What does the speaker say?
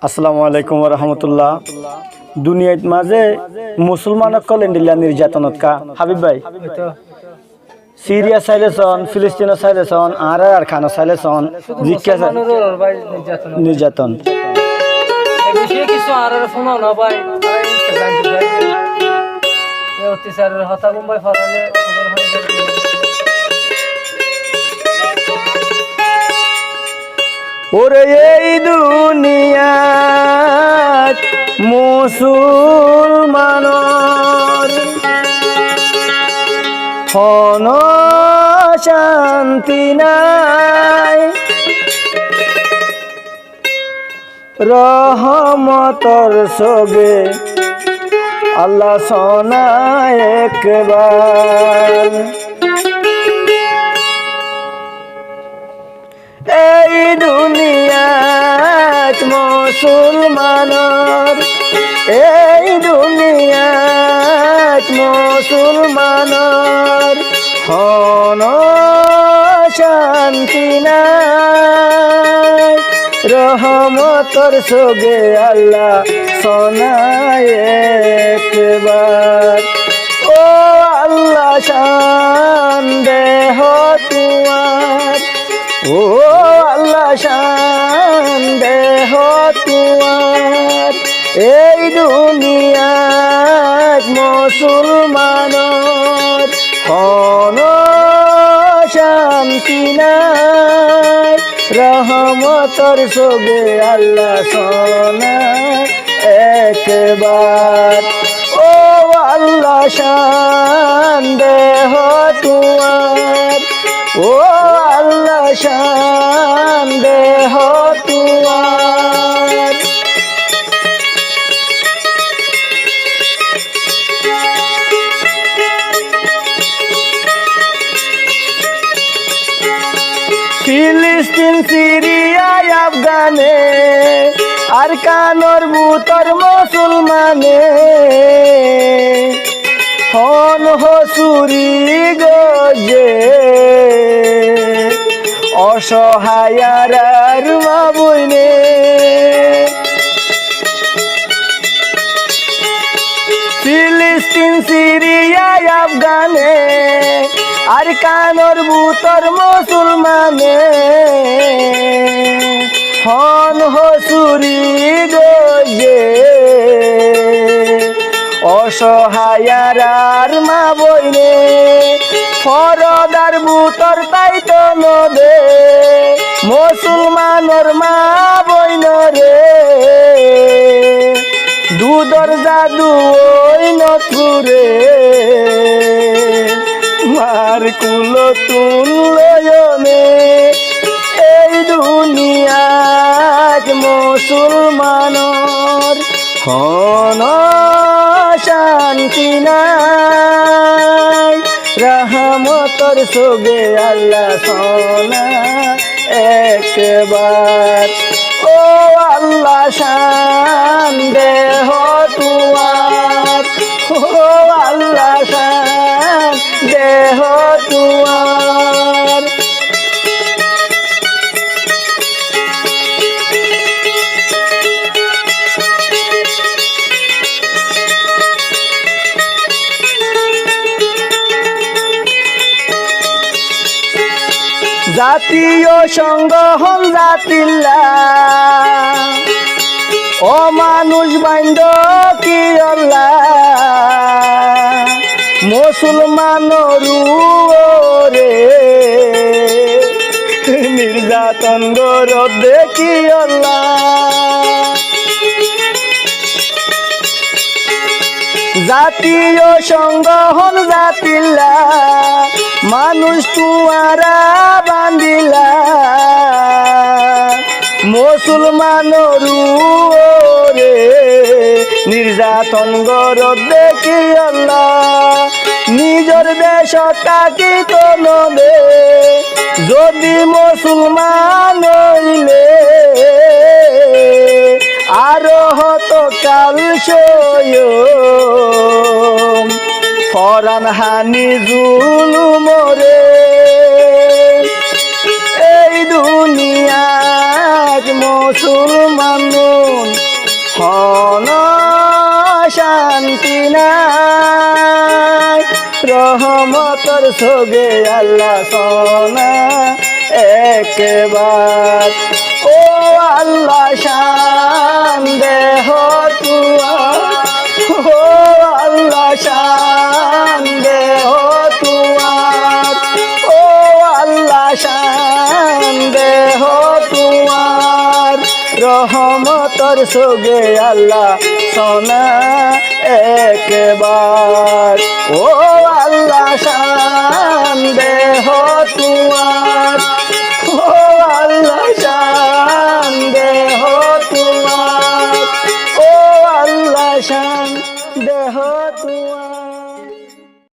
আসসালামু আলাইকুম ওয়া রাহমাতুল্লাহ। দুনিয়াত মাঝে মুসলমান কলেন্ডিলা নির্যাতনত কা হাবিব ভাই সিরিয়া সাইলেসন ফিলিস্তিন সাইলেসন আর খানা সাইলেসন জিজ্ঞাসা নির্যাতন বিষয়ে কিছু আর শোনাও না ভাই অত্যাচারের হতা মুম্বাই ফলালে ওরে এই দুনিয়াত মুসলমানর হন শান্তি নাই, রহমতর সবে আল্লাহ শোনায় একবার। এই দুনিয়াত মুসলমানর, এই দুনিয়াত মুসলমানর হন শান্তি নাই, রহমতর সগে আল্লাহ শোনায় একবার। ও আল্লাহ শান দেহ তোমার, ও আল্লাহ শান দেহ তোমার, এই দুনিয়াত মুসলমানর হন শান্তি নাই, রহমতর সগে আল্লাহ শোনায় একবার। ও আল্লাহ শান দেহ তোমার, ও আল্লাহ শান দেহ তোমার। ফিলিস্তিন সিরিয়া আফগানে আর কানর বুতর মুসলমানে হন হসুরি গজে অসহায়ার মা বইনে। ফিলিস্তিন সিরিয়া আফগানে আর কানর বুতর মুসলমানে হন হসুরি গজে অসহায়ার মা বইনে। ফরদার বুতর তাইতো নদে মুসলমানর মা বইন রে, দুধর জাদু ওই নথুরে মার কুল তুলয়নে। এই দুনিয়াত মুসলমানর হন শান্তি নাই, রহমতর সগে আল্লাহ শোনায় একবার। ও আল্লাহ শান দেহ তোমার, ও আল্লাহ শান দেহ তোমার। জাতীয় সংগঠন জাতিল্লা ও মানুষ বাইন্দ কি আল্লাহ মুসলমানর রে নির্যাতন গরবে কি আল্লাহ। জাতীয় সংগঠন জাতিল্লা মানুষ তুয়ারা বান্দিলা মুসলমানর রে নির্যাতন গরব দেখি আল্লাহ। নিজর দেশ তাকি তো নবে যদি মুসলমান হইলে আরো হত কাল ফরান হানি জুলুম রে। এই দুনিয়াত মুসলমান রহমতর সোগে আল্লাহ সোনা একবার ও আল্লাহ শান দেহ তুয়ার ও আল্লাহ শান দেহ তুয়ার ও আল্লাহ শান দেহ তুয়ার রহমতর সোগে আল্লাহ সোনা একবার ও আল্লাহ শান